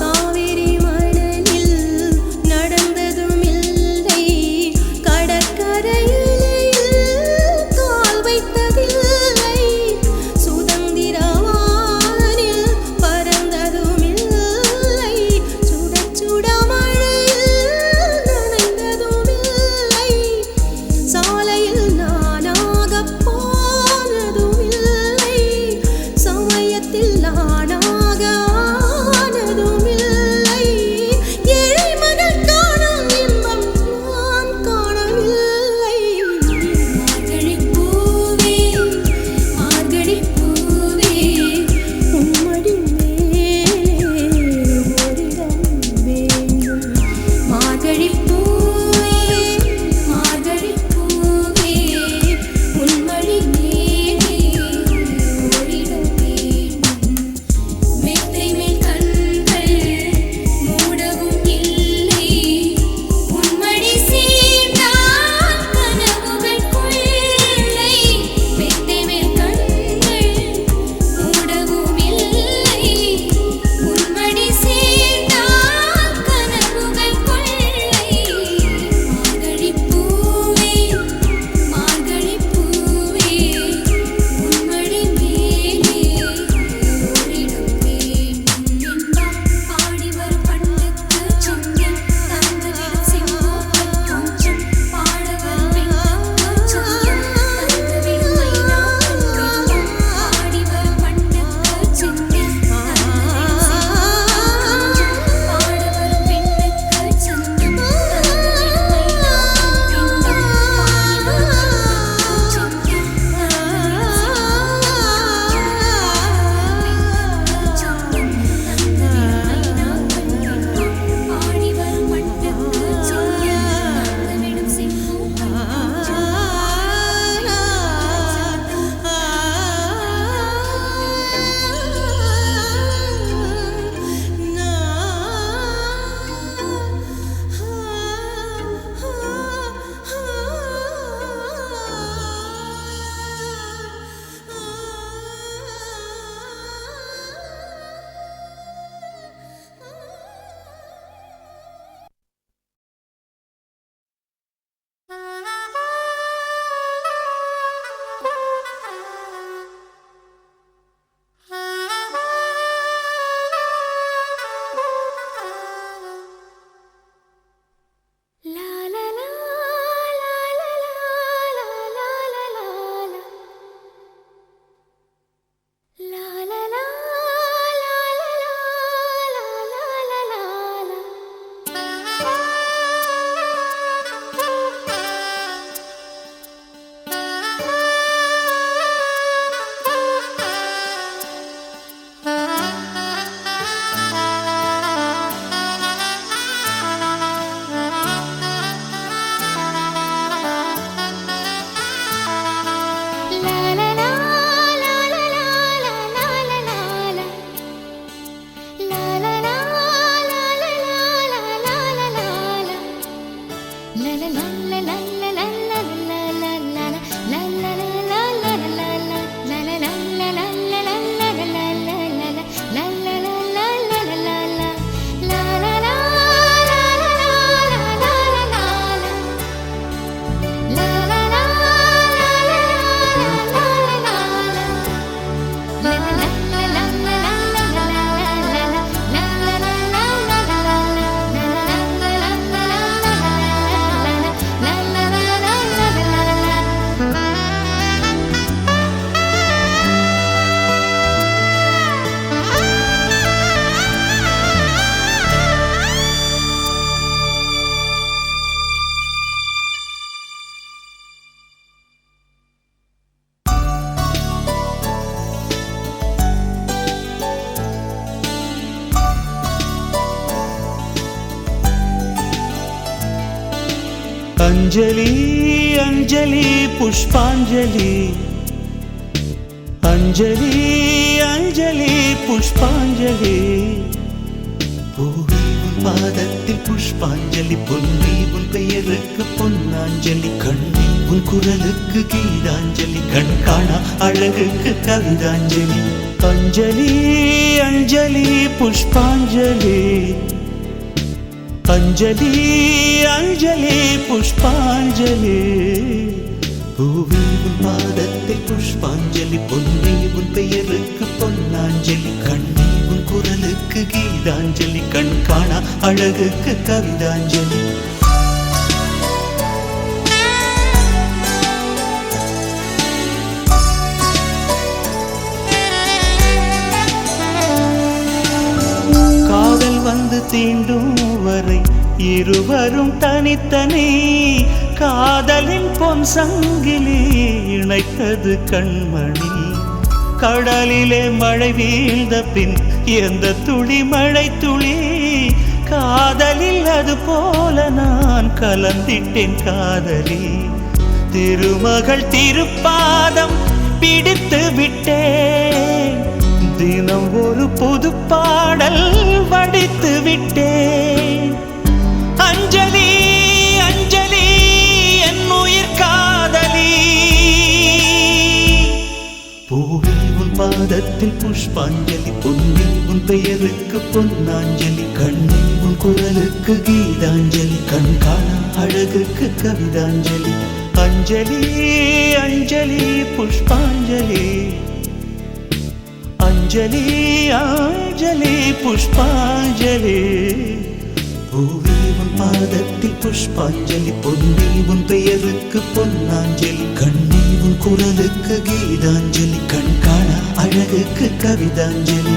காவிரி மணலில் अंजलि अंजलि पुष्पांजलि अंजलि अंजलि पुष्पांजलि பாதத்தில் புஷ்பாஞ்சலி பொன்னி உன் பெயருக்கு பொன்னாஞ்சலி கண்ணி உன் குரலுக்கு கீதாஞ்சலி கண் காணா அழகுக்கு கவிதாஞ்சலி अंजलि अंजलि पुष्पांजलि अंजलि अंजलि पुष्पांजलि பூவி உன் பாதத்தில் புஷ்பாஞ்சலி பொன்னி உன் பெயருக்கு பொன்னாஞ்சலி கண்ணி உன் குரலுக்கு கீதாஞ்சலி கண் காணா அழகுக்கு கவிதாஞ்சலி காதல் வந்து தீண்டும் வரை இருவரும் தனித்தனி காதலின் பொன் சங்கிலி இணைத்தது கண்மணி கடலிலே மழை வீழ்ந்த பின் எந்த துளி மழை துளி காதலில் அது போல நான் கலந்திட்டேன் காதலி திருமகள் திருப்பாதம் பிடித்து விட்டேன் தினம் ஒரு புது பாடல் வடித்து விட்டேன் अंजलि अंजलि என் உயிர் காதலி பூவி உன் பாதத்தில் புஷ்பாஞ்சலி பொன்னி உன் பெயருக்கு பொன்னாஞ்சலி கண்ணி உன் குரலுக்கு கீதாஞ்சலி கண் காணா அழகுக்கு கவிதாஞ்சலி अंजलि अंजलि पुष्पांजलि अंजलि अंजलि पुष्पांजलि பூவி உன் பாதத்தில் புஷ்பாஞ்சலி பொன்னி உன் பெயருக்கு பொன்னாஞ்சலி கண்ணி உன் குரலுக்கு கீதாஞ்சலி கண் காணா அழகுக்கு கவிதாஞ்சலி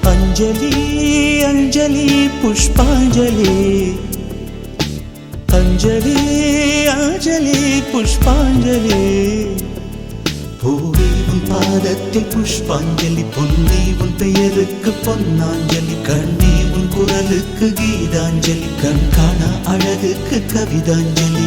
अंजलि अंजलि पुष्पांजलि अंजलि अंजलि पुष्पांजलि பூவி உன் பாதத்தில் புஷ்பாஞ்சலி பொன்னி உன் பெயருக்கு பொன்னாஞ்சலி கண்ணி உன் குரலுக்கு கீதாஞ்சலி கண் காணா அழகுக்கு கவிதாஞ்சலி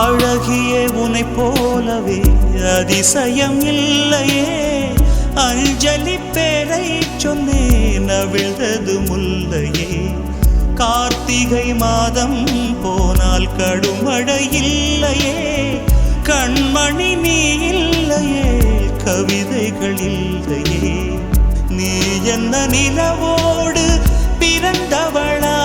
அழகியே உன்னை போலவே அதிசயம் இல்லையே அஞ்சலி பேரை சொன்னேன் அவிழ்ந்தது முல்லையே கார்த்திகை மாதம் போனால் கடுமழை இல்லையே கண்மணி நீ இல்லையே கவிதைகள் இல்லையே நீ என்ன நிலவோடு பிறந்தவளா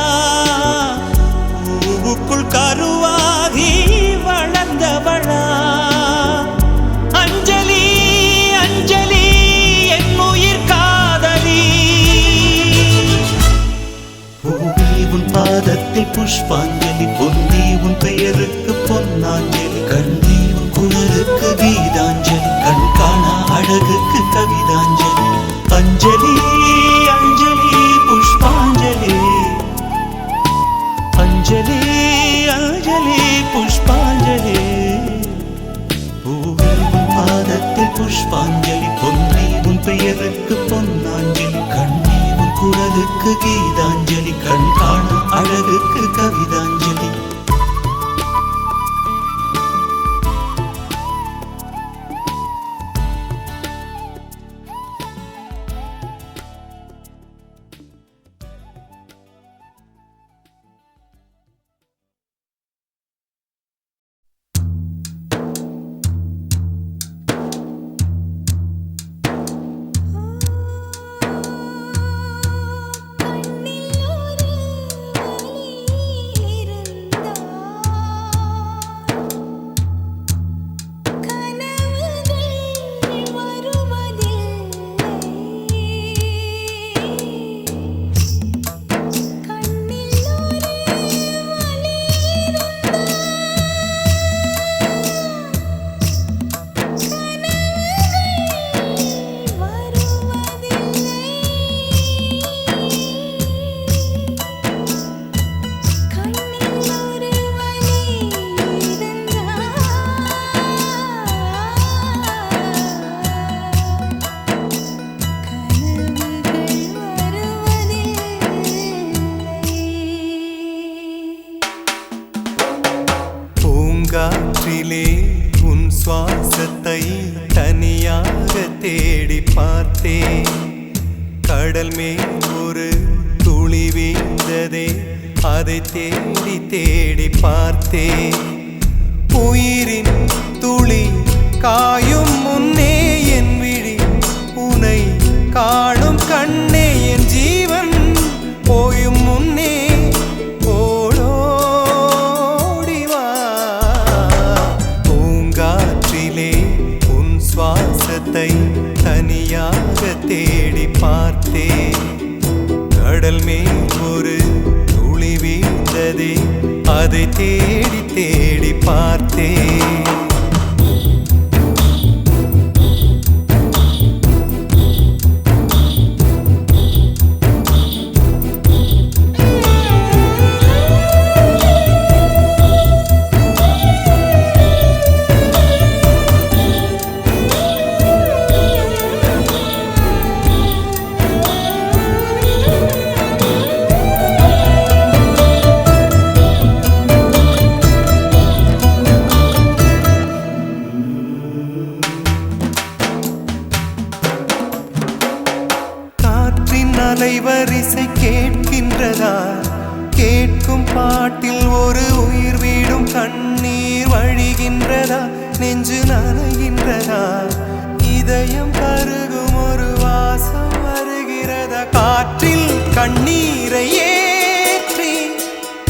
பாதத்தில் புஷ்பாஞ்சலி பொன்னி உன் பெயருக்கு பொன்னாஞ்சலி கண்ணி உன் குரலுக்கு கீதாஞ்சலி கண் காணா அழகுக்கு கவிதாஞ்சலி அஞ்சலி அஞ்சலி புஷ்பாஞ்சலி அஞ்சலி அஞ்சலி புஷ்பாஞ்சலி பூவே உன் பாதத்தில் புஷ்பாஞ்சலி பொன்னி உன் பெயருக்கு பொன்னாஞ்சலி கண்ணி உன் குரலுக்கு கீதாஞ்சலி கண் காணா அழகுக்கு கவிதாஞ்சலி காற்றிலே உன் சுவாசத்தை தனியாக தேடி பார்த்தேன் கடல் மேல் ஒரு துளி வீழ்ந்ததே அதை தேடி தேடி பார்த்தேன் உயிரின் துளி காயும் முன்னே என் விழி உனை காணும் கண்ணே என் ஜீவன் போயும் முன்னே தனியாக தேடி பார்த்தேன் கடல் மேல் ஒரு துளி வீழ்ந்ததே அதை தேடி தேடி பார்த்தேன் அலைவரிசை கேட்கின்றதா கேட்கும் பாட்டில் ஒரு உயிர் வீடும் கண்ணீர் வழிகின்றதா நெஞ்சு நனைகின்றதா இதயம் கருகும் ஒரு வாசம் வருகிறதா காற்றில் கண்ணீரை ஏற்றி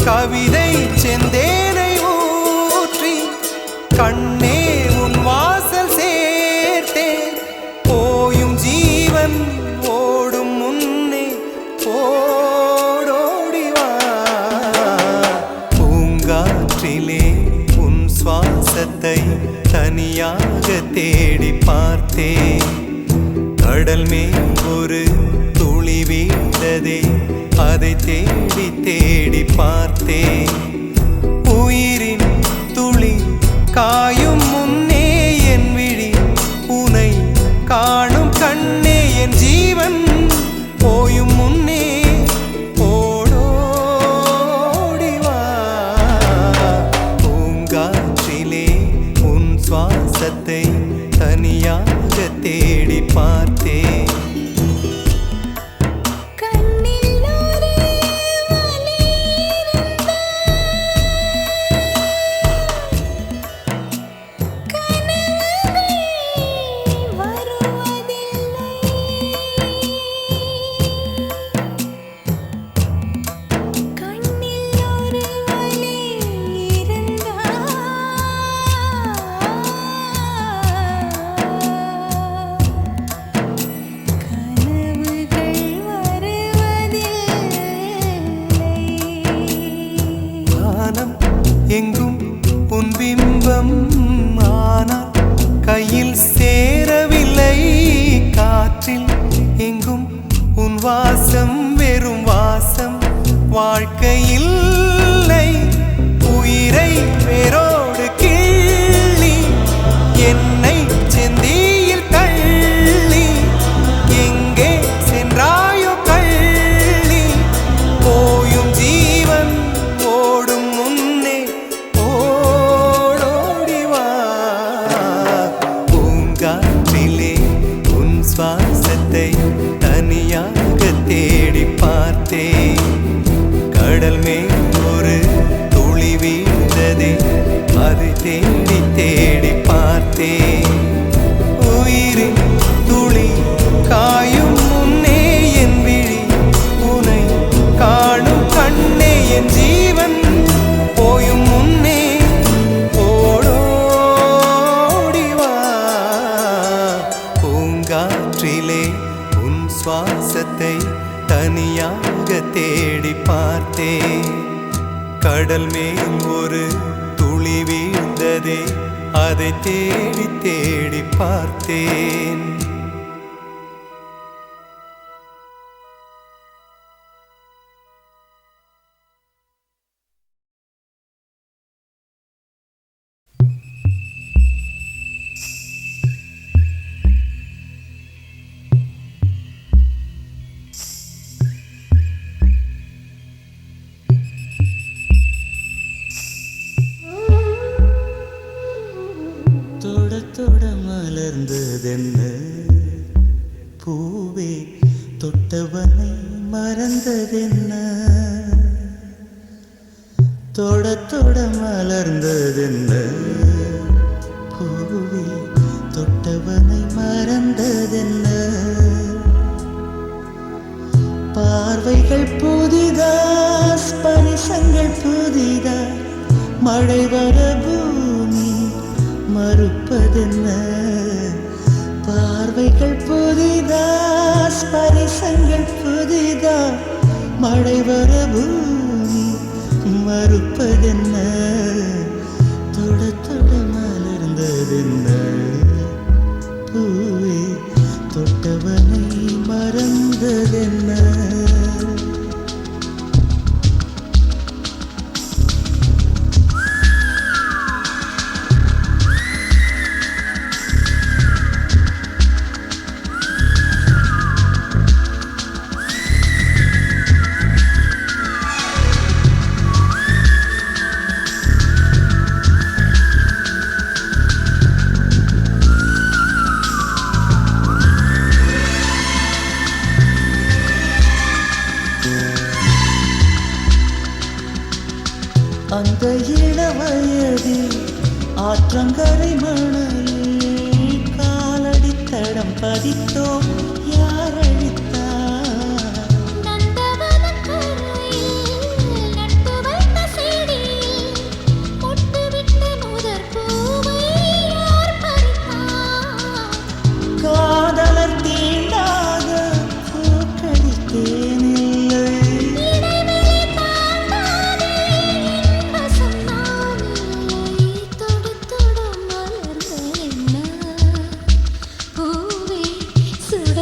கவிதை செந்தேனை ஊற்றி கண்ணே உன் வாசல் சேர்த்தேன் போயும் ஜீவன் ஓடும் முன்னே ஓடோடிவா பூங்காற்றிலே உன் சுவாசத்தை தனியாக தேடி பார்த்தேன் கடல் மேல் ஒரு துளி வீழ்ந்ததே அதை தேடி தேடி பார்த்தேன் உயிரின் துளி காயும் முன்னே என் விழி உனை காணும் கண்ணே என் ஜீவன் போயும் முன்னே ஓடோடிவா பூங்காற்றிலே உன் சுவாசத்தை தனியாக தேடி பார்த்தேன் வாழ்க்கையில்லை உயிரை வேரோடு கிள்ளி என்னை செந்தியில் தள்ளி எங்கே சென்றாயோ கள்ளி போயும் ஜீவன் ஓடும் முன்னே ஓடோடிவா பூங்காற்றிலே உன் சுவாசத்தை தனியாக தேடி பார்த்தேன் கடல் மேல் ஒரு துளி வீழ்ந்ததே அதை தேடி தேடி பார்த்தேன் உயிரின் துளி காயும் முன்னே என் விழி உனை காணும் கண்ணே என் ஜீவன் போயும் முன்னே ஓடோடிவா பூங்காற்றிலே உன் சுவாசத்தை தனியாக தேடி பார்த்தேன் கடல் மேல் ஒரு துளி வீழ்ந்ததே அதை தேடி தேடி பார்த்தேன் தொட தொட மலர்ந்ததென்ன பூவே தொட்டவனை மறந்ததென்ன தொட தொட மலர்ந்ததென்ன பூவே தொட்டவனை மறந்ததென்ன பார்வைகள் புதிதா ஸ்பரிசங்கள் புதிதா மழை வர பூமி மறுப்பதென்ன பார்வைகள் புதிதா ஸ்பரிசங்கள் புதிதா மழை வர பூமி மறுப்பதென்ன தொட தொட மலர்ந்ததென்ன பூவே தொட்டவனை மறந்ததென்ன அந்த இளவயதில் ஆற்றங்கரை மணலில் காலடி தடம் பதித்தோம் யார் அழித்தார் காதலர் தீண்டாத பூக்களித்தேன் சுட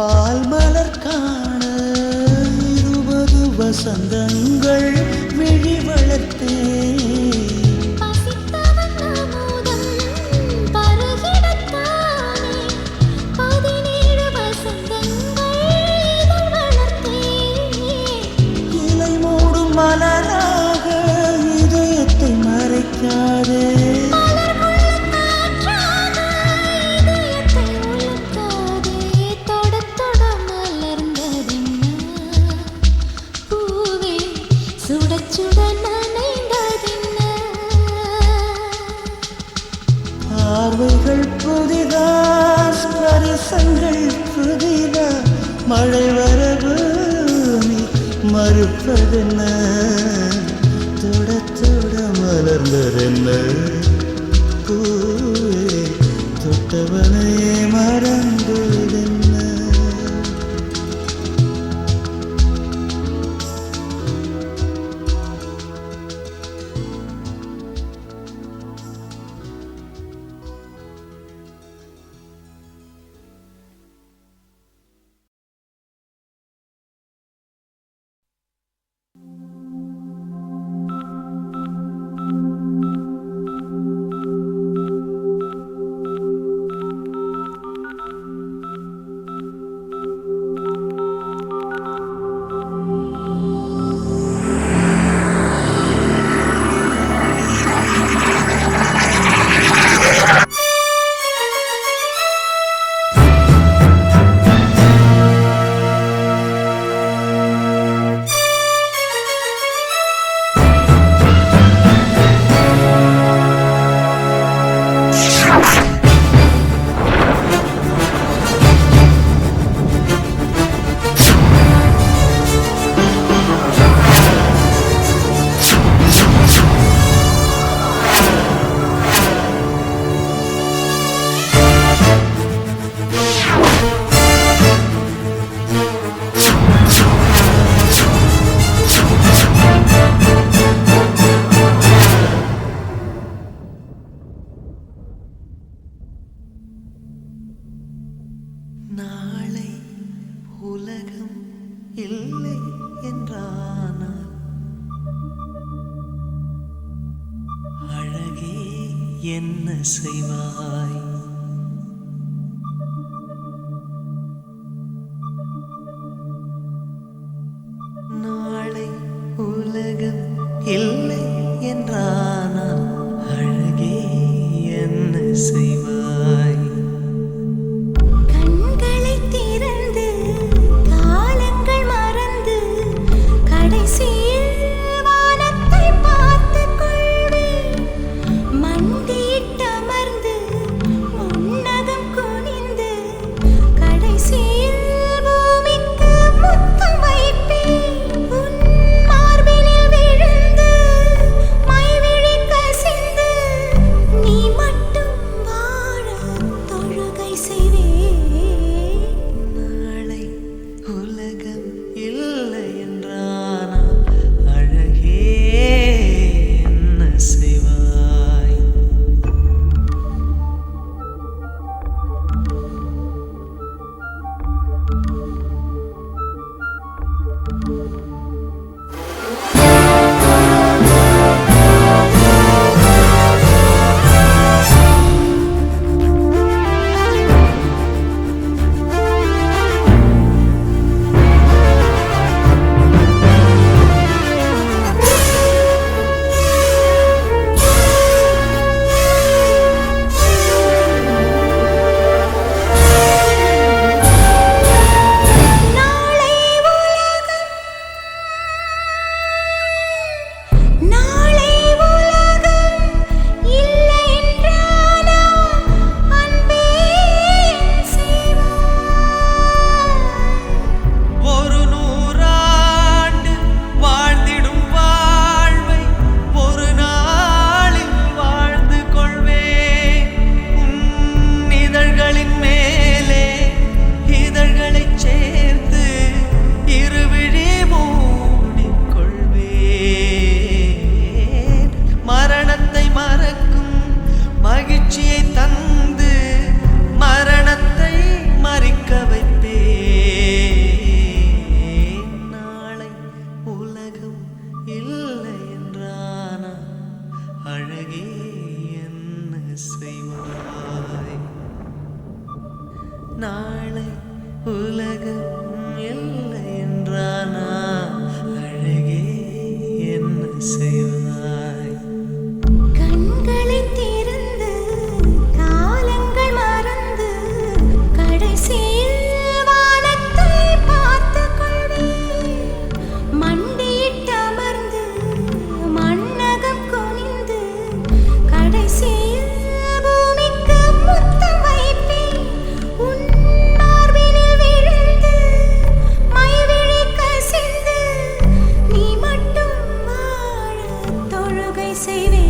பால் மலர் காண 20 வசந்தங்கள் விழி வளர்த்தேன். இலை மூடும் மலராக இதயத்தை மறைக்காதே. பார்வைகள் புதிதா, ஸ்பரிசங்கள் புதிதா, மழை வரவு நீ மறுப்பதென்ன, தொட தொட மலர்ந்ததென்ன, பூவே தொட்டவனே மறந்ததென்ன. நாளை உலகம் இல்லை என்றானால் அழகே என்ன செய்வாய்? நாளை உலகம் இல்லை என்றானால் அழகே என்ன செய்வாய்? மகிழ்ச்சியை தந்து மரணத்தை மறிக்க வைப்பே. செய்வாய். கண்களை திறந்து காலங்கள் மறந்து கடைசியில் வானத்தை பார்த்துக் கொள்வேன். மண்டியிட்டு அமர்ந்து மண்ணகம் குனிந்து கடைசியில் பூமிக்கு முத்தம் வைப்பேன். உன் மார்பினில் விழுந்து மைவிழி கசிந்து நீ மட்டும் வாழ தொழுகை செய்வேன்.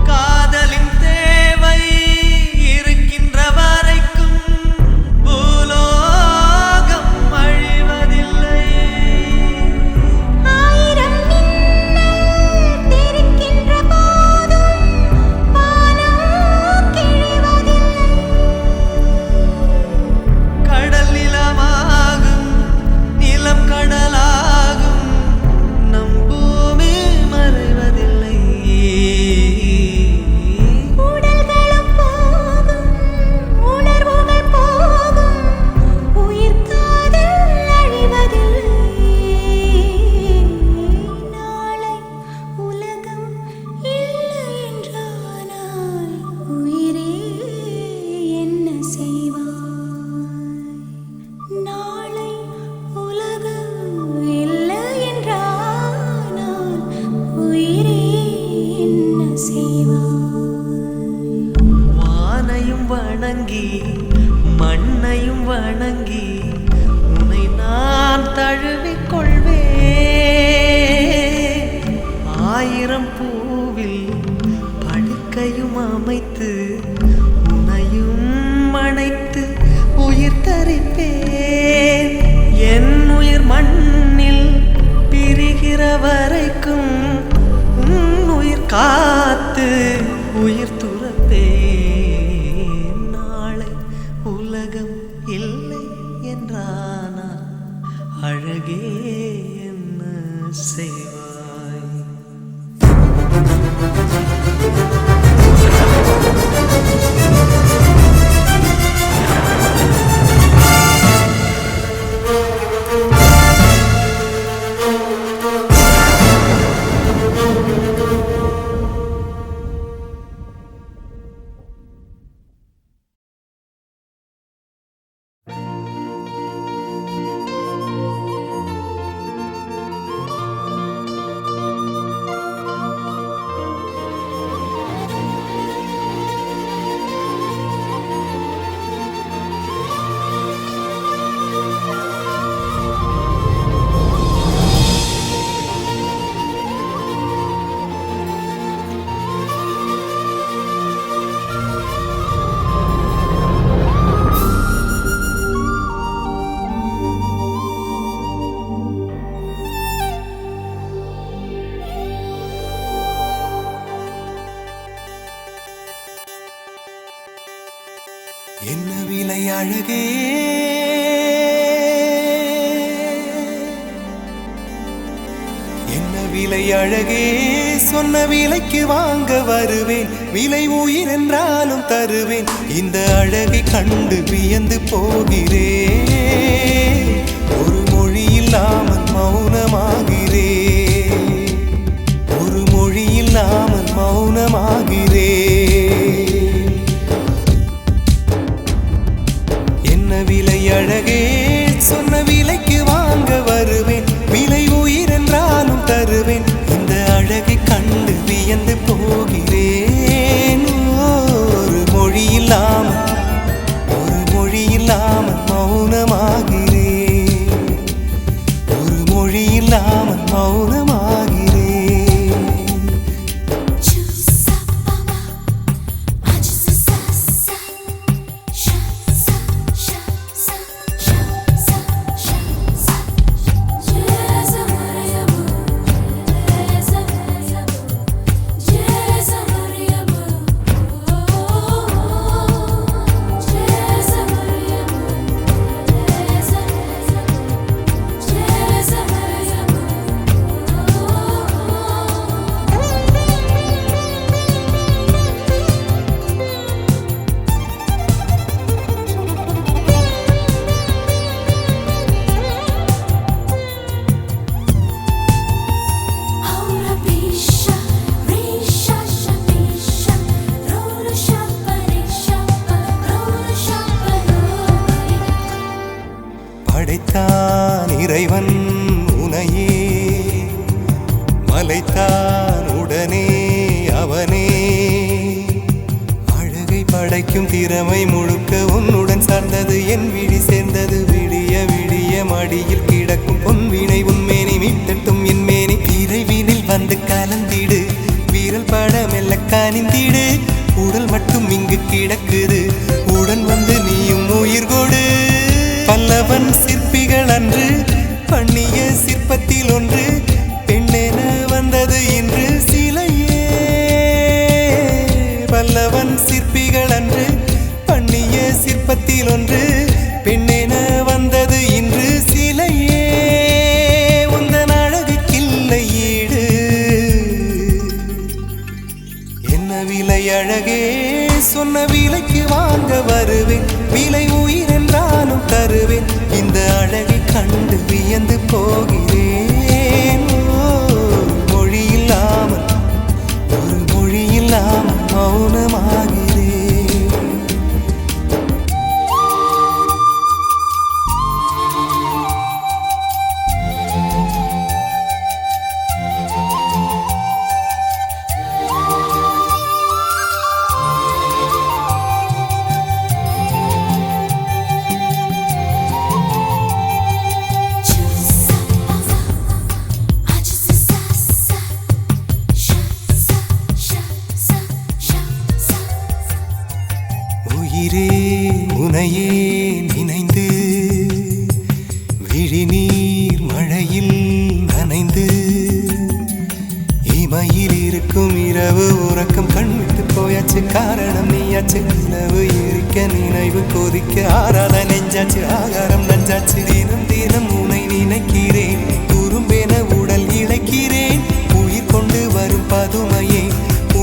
காதலின் தேவை இருக்கின்ற வரைக்கும் பூலோகம் அழிவதில்லை. ஆயிரம் மின்னல் தெரிக்கின்ற போதும் வானம் கிழிவதில்லை. கடல் நிலமாகும் நிலம் கடலாகும் நம் பூமி மறைவதில்லை. உடல்களும் போகும் உணர்வுகள் போகும் உயிர் காதல் அழிவதில்லை. நாளை உலகம் இல்லை என்றானால் உயிரே என்ன செய்வாய்? நாளை உலகம் இல்லை என்றானால் உயிரே என்ன செய்வாய்? வானையும் வணங்கி மண்ணையும் வணங்கி உன்னை நான் தழுவிக் கொள்வேன். ஆயிரம் பூவில் படுக்கையும் அமைத்து உன்னையும் அணைத்து உயிர் தரிப்பேன். என் உயிர் மண்ணில் பிரிகிற வரைக்கும் உன் உயிர் காத்து உயிர் துறப்பேன். நாளை உலகம் இல்லை என்றானால் அழகே என்ன செய்வாய்? என்ன விலை அழகே, என்ன விலை அழகே, சொன்ன விலைக்கு வாங்க வருவேன். விலை உயிர் என்றாலும் தருவேன். இந்த அழகை கண்டு வியந்து போகிறேன். ஒரு மொழி இல்லாமல் மௌனமாகிறேன். ஒரு மொழி இல்லாமல் மௌனமாகிறேன். என்ன விலை அழகே, சொன்ன விலைக்கு வாங்க வருவேன். விலை உயிர் என்றாலும் தருவேன். இந்த அழகை கண்டு வியந்து போகிறேன். ஒரு மொழி இல்லாமல் மௌனமாகிறேன். ஒரு மொழி இல்லாமல் மௌனமாகிறேன். படைத்தான் இறைவன் உனையே, மலைத்தான் உடனே அவனே. அழகை படைக்கும் திறமை முழுக்க உன்னுடன் சார்ந்தது, என் விழி சேர்ந்தது. விடிய விடிய மடியில் கிடக்கும் பொன்வினை உன்மேனி மீட்டட்டும் என் மேனி. இறைவினில் வந்து கலந்திடு, வீரல் பட மெல்ல கனிந்திடு. உடல் மட்டும் இங்கு கிடக்குது, உடன் வந்து நீயும் உயிர் கொடு. பல்லவன் சிற்பிகள் அன்று பண்ணிய சிற்பத்தில் ஒன்று, பெண்ணென வந்தது இன்று சிலையே. பல்லவன் சிற்பிகள் அன்று பண்ணிய சிற்பத்தில் ஒன்று, பெண்ணென வந்தது இன்று சிலையே. உந்தன் அழகுக்கில்லை ஈடு, என்ன விலை அழகே, சொன்ன விலைக்கு வாங்க வருவேன். விலை உயிர் என்றாலும் தருவேன், இந்த அழகை கண்டு வியந்து போகிறேன். மொழி இல்லாமல், ஒரு மொழி இல்லாமல் மௌனமாகிறேன். உயிரே உனையே நினைந்து, விழிநீர் மழையில் நனைந்து. இமையில் இருக்கும் இரவு உறக்கம் கண்விட்டு போயாச்சு, காரணம் நீயாச்சு. நிலவு எரிக்க நினைவு கொதிக்க ஆறாத நெஞ்சாச்சு, ஆகாரம் நஞ்சாச்சு. தினம் தினம் உனை நினைக்கிறேன், குறும்பென உடல் இழைக்கிறேன். உயிர் கொண்டு வரும் பதுமையே,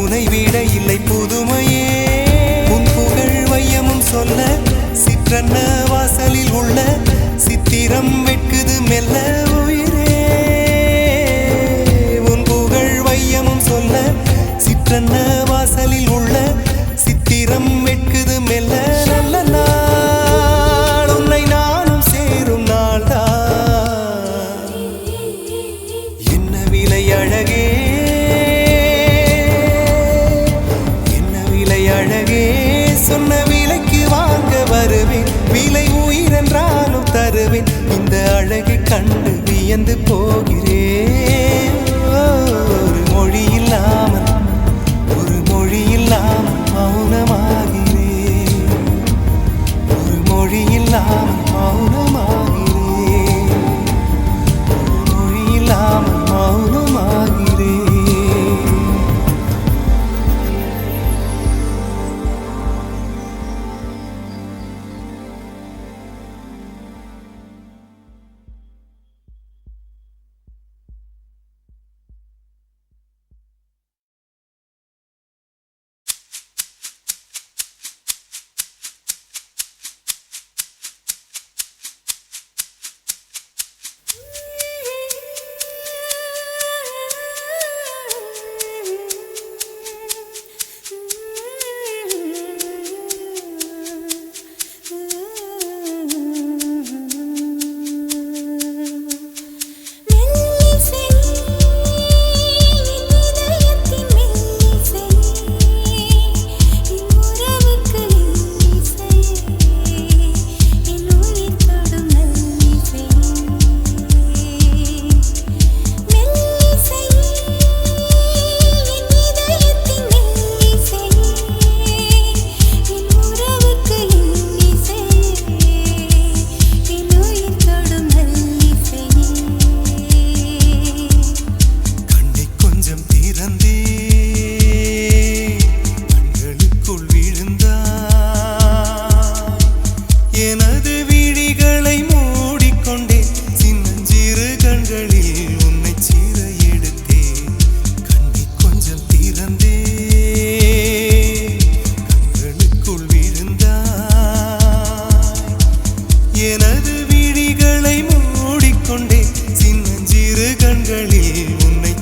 உனை விட இல்லை புதுமையே. சொல்ல சிற்றன்ன வாசலில் உள்ள சித்திரம் வெட்குது மெல்ல உயிரே. உன் புகழ் வையமும் சொல்ல சிற்றன்ன வாசலில் உள்ள சித்திரம் வெட்குது மெல்ல. நல்ல நாள் உன்னை நானும் சேரும் நாள்தான், என்ன விலை அழகே, என்ன விலை அழகே, சொன்ன விலைக்கு வாங்க வருவேன். விலை உயிர் என்றாலும் தருவேன், இந்த அழகை கண்டு வியந்து போகிறேன். ஒரு மொழி இல்லாமல், ஒரு மொழி இல்லாமல் மௌனமாகிறேன். ஒரு மொழி இல்லாமல் மௌனமாகிறேன். ஒரு மொழி இல்லாமல் மௌனமாகிறேன்.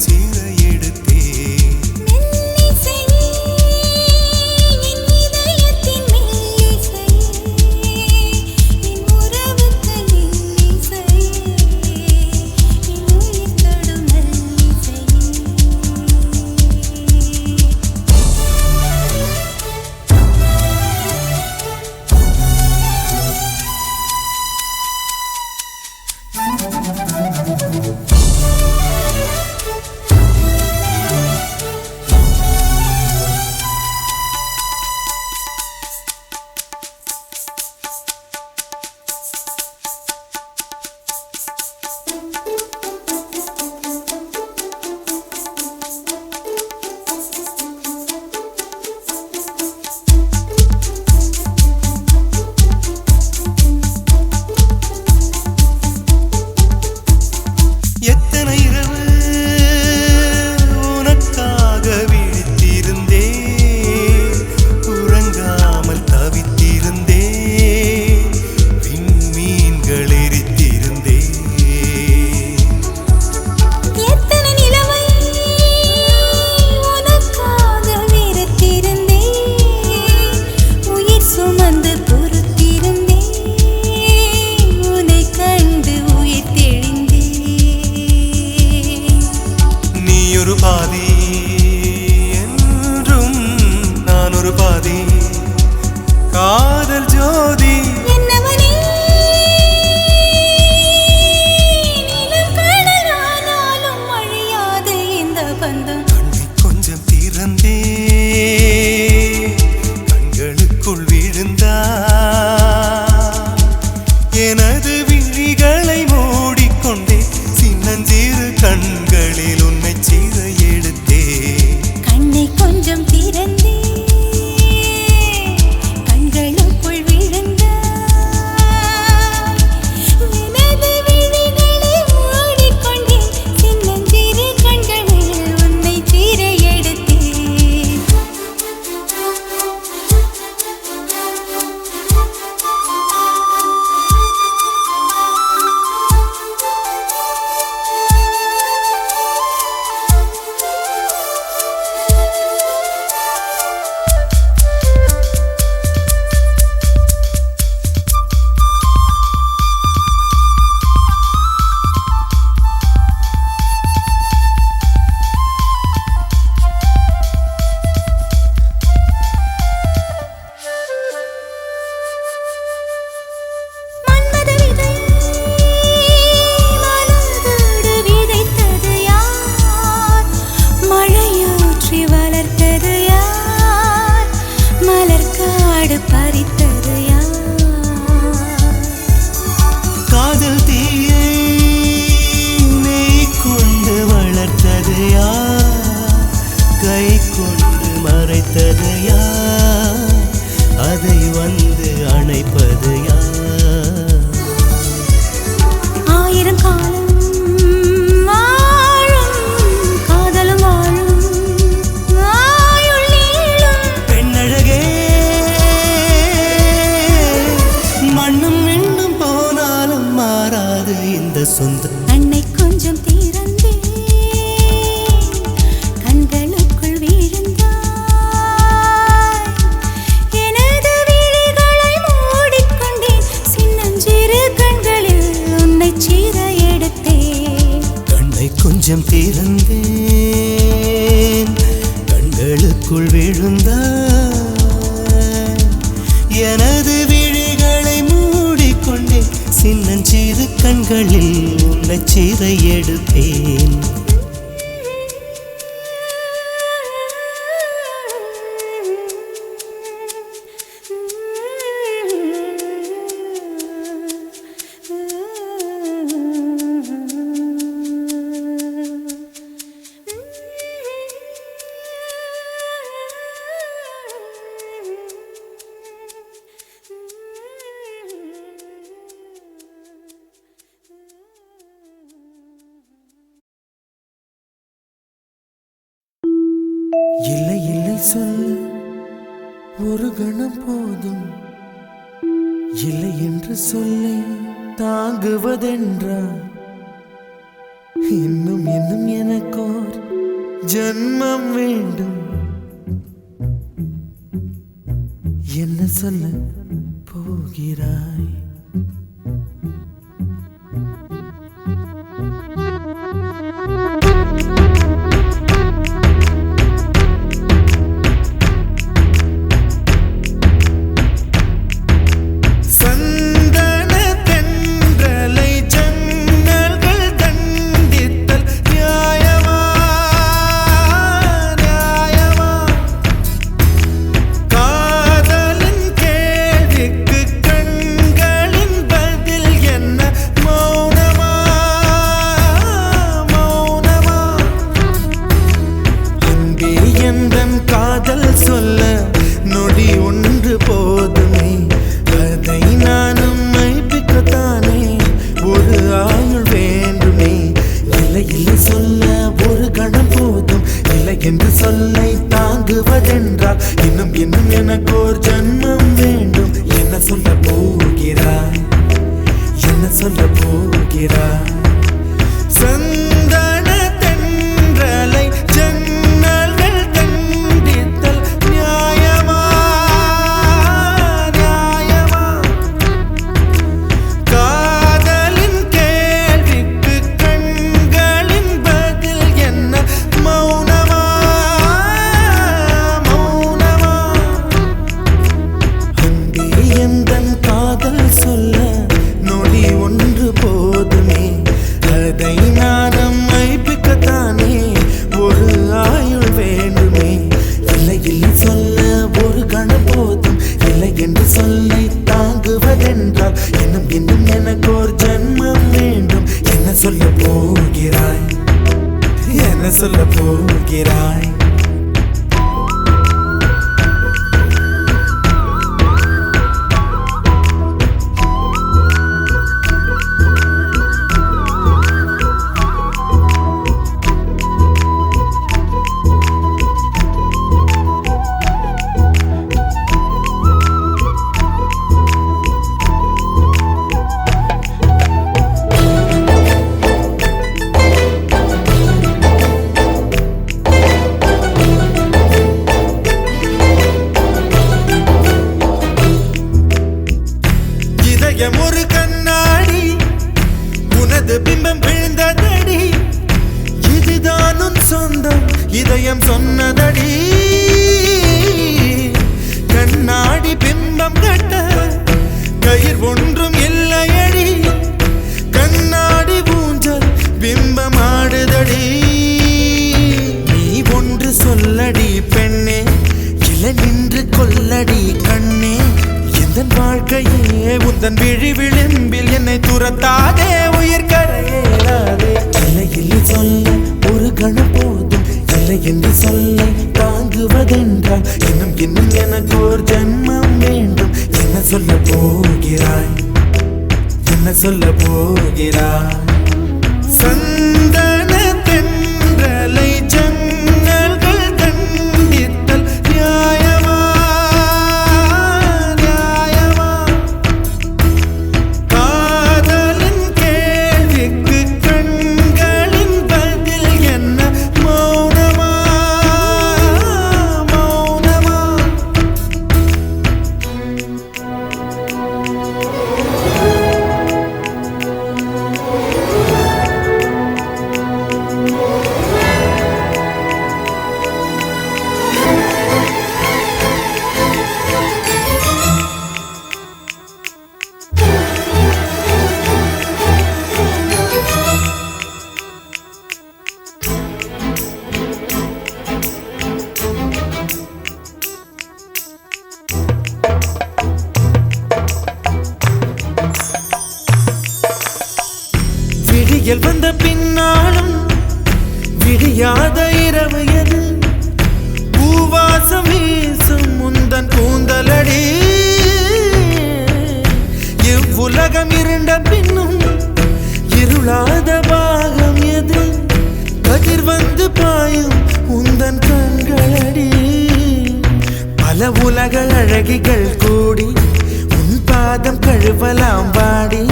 சீர எடுத்தே மெல்லிசையே என் இதயத்தின் மெல்லிசையே என் உறவுக்கு மெல்லிசையே என் உயிர் தொடும் மெல்லிசையே எத்தனை இரவு உனக்காக விழித்திருந்தே உறங்காமல் தவித்திருந்தே விண்மீன்கள் எரித்திருந்தே எத்தனை நிலவை உனக்காக வெறுத்திருந்தேன் உயிர் சுமந்து பொறுத்திருந்தேன் உன்னை கண்டு உயிர் தெளிந்தேன் நீ ஒரு பாதி என்றும் நான் ஒரு பாதி காதல் ஜோதி என்னவனே நிலம் கடலானாலும் அழியாது இந்த பந்தம் கண்ணை கொஞ்சம் திறந்தே கண்களுக்குள் விழுந்தா எனது விழிகளை மூடிக்கொண்டே சின்னஞ்சிறு கண்களில் உன்னை சீர எடுத்தே கண்ணை கொஞ்சம் திறந்தே கண்களுக்குள் விழுந்தாய் எனது விழிகளை மூடிக்கொண்டேன் சின்னஞ்சிறு கண்களில் உன்னை சீர எடுத்தேன் மன்மத விதை மலரோடு விதைத்தது யார் மழையூற்றி வளர்த்தது யார் மலர்காடு பறித்தது யார் காதல் தீயை நீ கொண்டு வளர்த்தது யார் கை கொண்டு மறைத்தது யார் அதை வந்து அணைப்பது யார் ஆயிரம் காலம் வாழும் காதலும் வாழும் ஆயுள் நீளும் பெண்ணழகே மண்ணும் விண்ணும் போனாலும் மாறாது இந்த சொந்தம் கண்ணை கொஞ்சம் திறந்தே கண்களுக்குள் விழுந்தாய் எனது விழிகளை மூடிக்கொண்டேன் சின்னஞ்சிறு கண்களில் உன்னை சீர எடுத்தேன் கண்ணை கொஞ்சம் திறந்தேன் கண்களுக்குள் விழுந்தாய் எனது விழிகளை மூடிக்கொண்டே சின்னஞ்சிறு கண்களில் உன்னை சீர எடுத்தேன் இல்லை இல்லை சொல்ல ஒரு கணம் போதும், இல்லை என்று சொல்லை தாங்குவதென்றா இன்னும் இன்னும் எனக்கோர் ஜன்மம் வேண்டும் என்ன சொல்ல போகிறாய் சொல்ல நொடி ஒன்று போதுமே அதை நானும் மைப்பிக்கத்தானே ஒரு ஆயுள் வேண்டுமே இல்லை இல்லை சொல்ல ஒரு கணம் போதும் இல்லை என்று சொல்லை தாங்குவதென்றால் இன்னும் இன்னும் எனக்கு ஒரு ஜன்மம் வேண்டும் என்ன சொல்ல போகிறாய் என்ன சொல்ல போகிறாய் சந்தன தென்றலை ஜன்னல்கள் தண்டித்தல் நியாயமா நியாயமா காதலின் கேள்விக்கு கண்களின் பதில் என்ன மௌனமா மௌனமா அன்பே எந்தன் காதல் சொல்ல நொடி ஒன்று போதுமே அதை நானும் மைப்பிக்கத்தானே ஒரு ஆயுள் வேண்டுமே இல்லை இல்லை சொல்ல ஒரு கணம் போதும் இல்லை என்று சொல்லை தாங்குவதென்றால் இன்னும் இன்னும் எனக்கு ஒரு ஜன்மம் வேண்டும் என்ன சொல்ல போகிறாய் என்ன சொல்ல போகிறாய் ஒரு கண்ணாடி உனது பிம்பம் விழுந்ததடி இதுதான் உன் சொந்தம் இதயம் சொன்னதடி கண்ணாடி பிம்பம் கட்ட கயிர் ஒன்றும் இல்லையடி கண்ணாடி ஊஞ்சல் பிம்பம் ஆடுதடி நீ ஒன்று சொல்லடி பெண்ணே இல நின்று கொல்லடி கண்ணே எந்தன் வாழ்க்கையே உந்தன் விழி விளிம்பில் என்னை துரத்தாதே உயிர் கரையேறாதே இல்லை இல்லை சொல்ல ஒரு கணம் போதும் இல்லை என்று சொல்ல தாங்குவதென்றால் இன்னும் இன்னும் எனக்கு ஒரு ஜன்மம் வேண்டும் என்ன சொல்ல போகிறாய் என்ன சொல்ல போகிறாய் சந்தன தென்றலை ஜன்னல்கள் தண்டித்தல் நியாயமா விடியல் வந்த பின்னாலும் விடியாத இரவு எது பூவாசம் வீசும் முந்தன் கூந்தலடி இவ்வுலகம் இருண்ட பின்னும் இருளாத பாகம் எது கதிர் வந்து பாயும் உந்தன் கண்களடி பல உலக அழகிகள் கூடி உன் பாதம் கழுவலாம் வாடி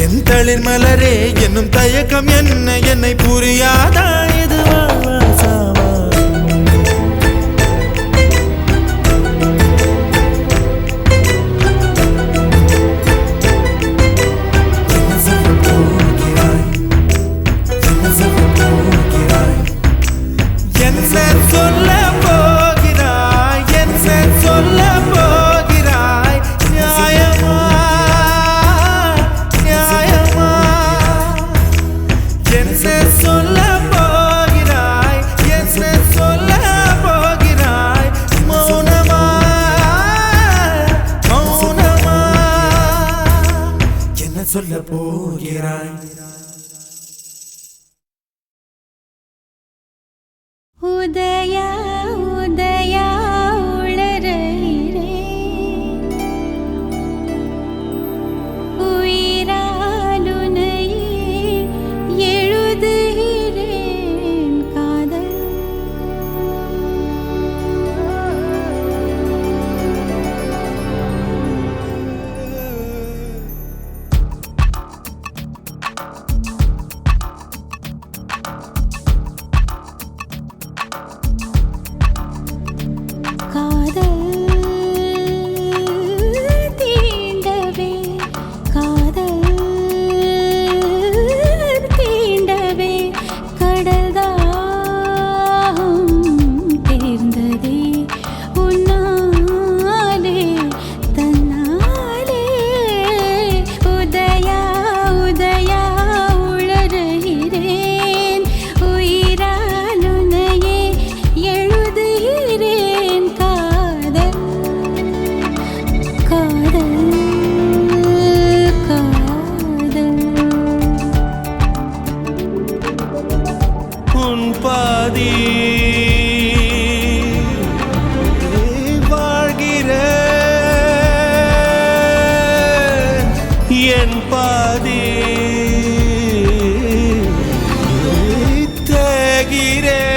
என் தளிர் மலரே என்னும் தயக்கம் என்ன என்னை புரியாதா இது வாழ்வா சாவா சொல்ல போகிறாய்? உதயா உதயா உளறுகிறே உயிராலுனையே எழுதுகிறேன் காதல். காதல் தீண்டவே காதல் தீண்டவே கடல்தாகம் தேர்ந்ததே உன்னாலே தன்னாலே. உதயா உதயா உளறுகிறேன் உயிராலுனையே எழுதுகிறேன் காதல் காதல் காதல். உன் பாதி வாழ்கிறேன், என் பாதி தேகிறேன்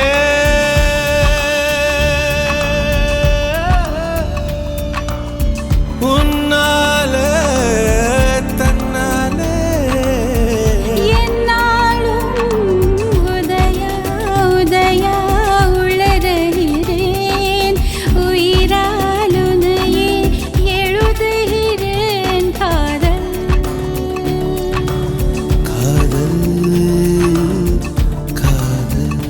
உன்னாலே தன்னாலே. என்னாலும் உதயா உதயா உளறுகிறேன் உயிராலுனையே எழுதுகிறேன் காதல் காதல் காதல்.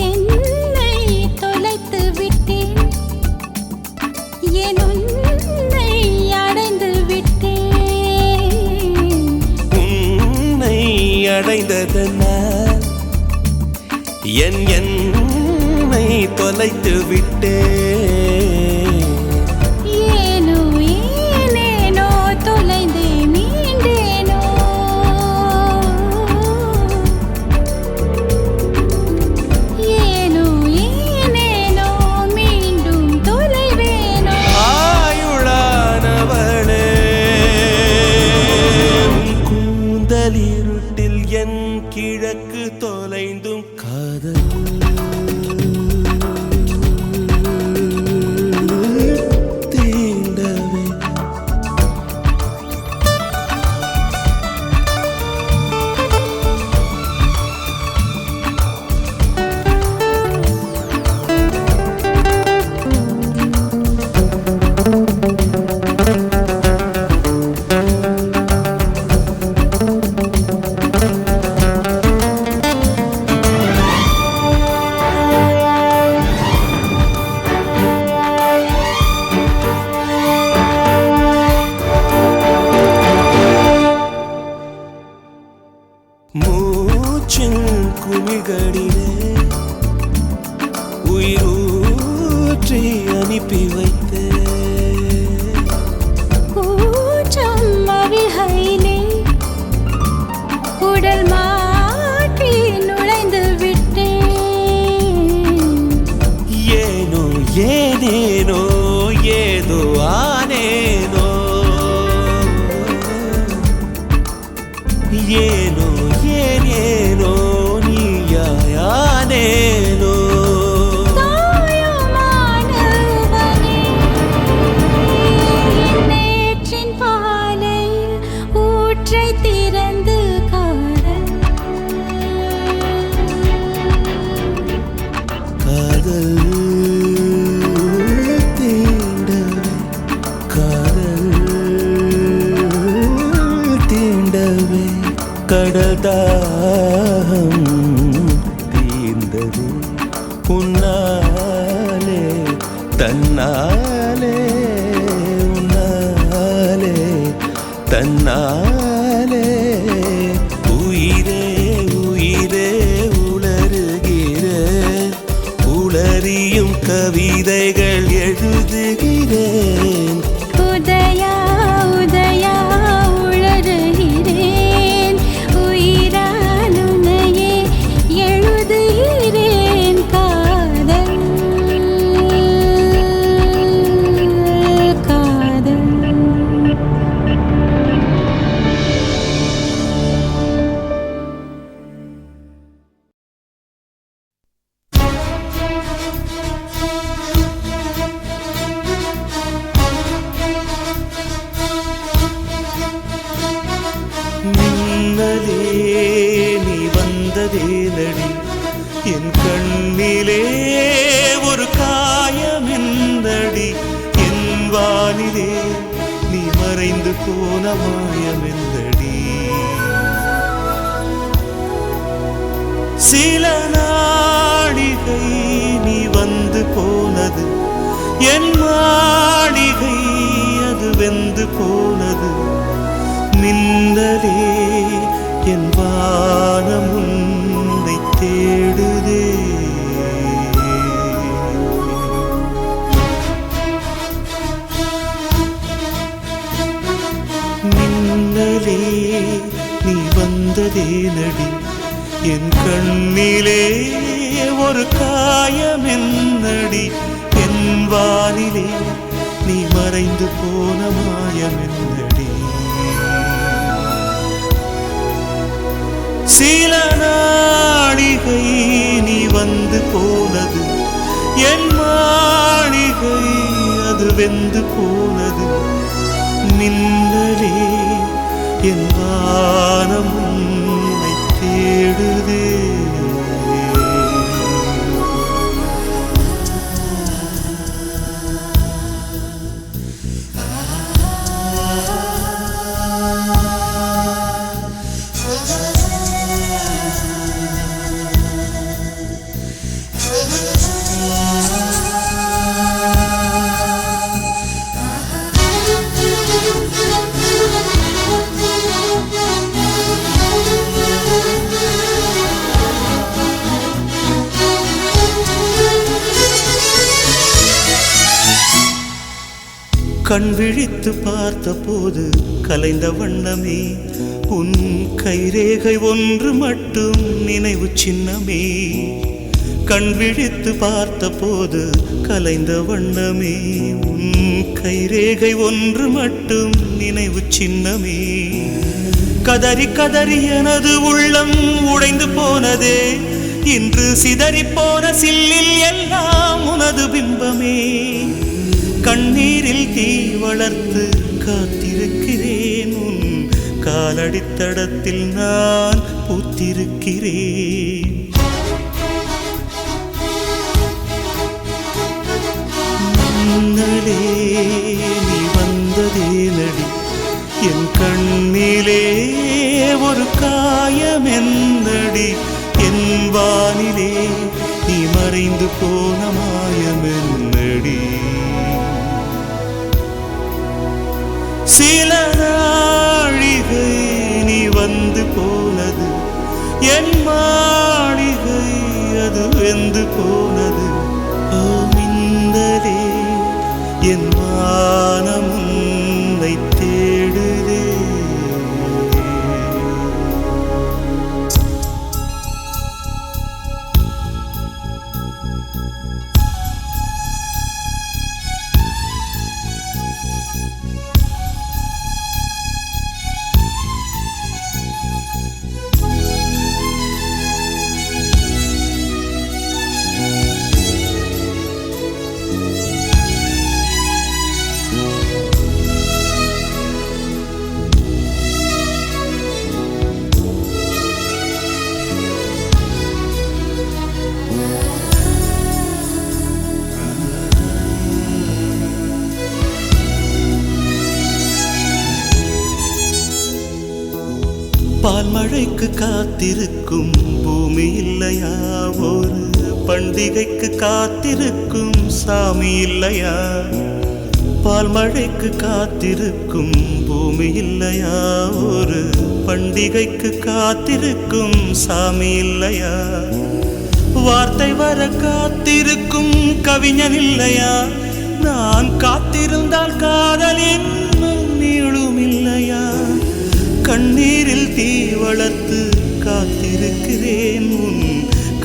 என்னை தொலைத்து விட்டேன் என் உன்னை அடைந்து விட்டேன். உன்னை அடைந்ததனால் என்னை தொலைத்து விட்டேன். ஏனோ ஏனேனோ தொலைந்தே மீண்டேனோ ஏனோ ஏனேனோ மீண்டும் தொலைவேனோ. ஆயுளானவளே, உன் கூந்தலிருட்டில் என் கிழக்கு தொலைந்தும் காதல் தீண்டவே. மூச்சின் குமிழ்களிலே உயிரூற்றி அனுப்பி வைத்தேன். கூச்சம் அவிழ்கையிலே உடல் மாற்றி நுழைந்து விட்டேன். ஏனோ ஏனேனோ ஏதோ ஆனேனோ ஏனோ ஏனேனோ நீயாயானே. உன்னாலே உயிரே உயிரே உளறுகிறேன், உளறியும் கவிதைகள் எழுதுகிறேன். உதயா உதயா உளறுகிறேன், உயிரால் உன்னையே எழுதுகிறேன். காதல் காதல் மின்னலே நீ வந்ததே நடி, என் கண்ணிலே ஒரு காயமெந்தடி, என் வானிலே நீ மறைந்து போன மாயமெந்தடி. சில நாடிகை நீ வந்து போனது, என் மாளிகை அது வெந்து போனது. மின்னலே என் வானம் உன்னை தேடுதே. மின்னலே நீ வந்ததே நடி, என் கண்ணிலே ஒரு காயமென்னடி, என் வானிலே நீ மறைந்து போன மாயமென்னடி. சில நாடிகை நீ வந்து போனது, என் மாளிகை அது வெந்து போனது. மின்னலே என் வானம் உன்னை தேடுதே. கண் விழித்து பார்த்த போது கலைந்த வண்ணமே, உன் கைரேகை ஒன்று மட்டும் நினைவு சின்னமே. கண் விழித்து பார்த்த போது கலைந்த வண்ணமே, உன் கைரேகை ஒன்று மட்டும் நினைவு சின்னமே. கதறி கதறி எனது உள்ளம் உடைந்து போனதே, இன்று சிதறி போன சில்லில் எல்லாம் உனது பிம்பமே. கண்ணீரில் தீ வளர்த்து காத்திருக்கிறேன், உன் காலடித்தடத்தில் நான் பூத்திருக்கிறேன். மின்னலே நீ வந்ததே நடி, என் கண்ணிலே ஒரு காயமென்னடி, என் வானிலே நீ மறைந்து போன மாயமென்னடி. சில நாழிகை நீ வந்து போனது, என் மாளிகை அது வெந்து போனது. ஓ மின்னலே என் வானம் உன்னை தேடுதே. பால் மழைக்கு காத்திருக்கும் பூமி இல்லையா, ஒரு பண்டிகைக்கு காத்திருக்கும் சாமி இல்லையா. பால் மழைக்கு காத்திருக்கும் பூமி இல்லையா? ஒரு பண்டிகைக்கு காத்திருக்கும் சாமி இல்லையா? வார்த்தை வர காத்திருக்கும் கவிஞன் இல்லையா? நான் காத்திருந்தால் காதல் இன்னும் நீளும் இல்லையா? கண்ணீரில் தீ வளர்த்து காத்திருக்கிறேன், உன்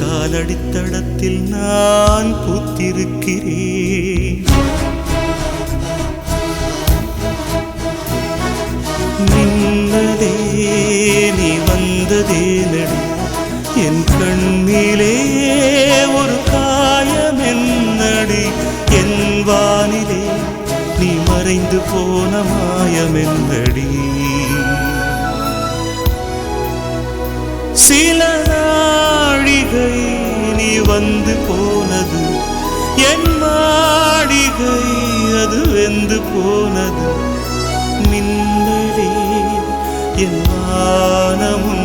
காலடித்தடத்தில் நான் பூத்திருக்கிறேன். நின்னதே நீ வந்ததே நடி, என் கண்ணிலே ஒரு காயம் என்னடி? என் வானிலே நீ மறைந்து போன மாயம் என்னடி? சில நாழிகை நீ வந்து போனது, என் மாளிகை அது வெந்து போனது. மின்னலே என் வானமும்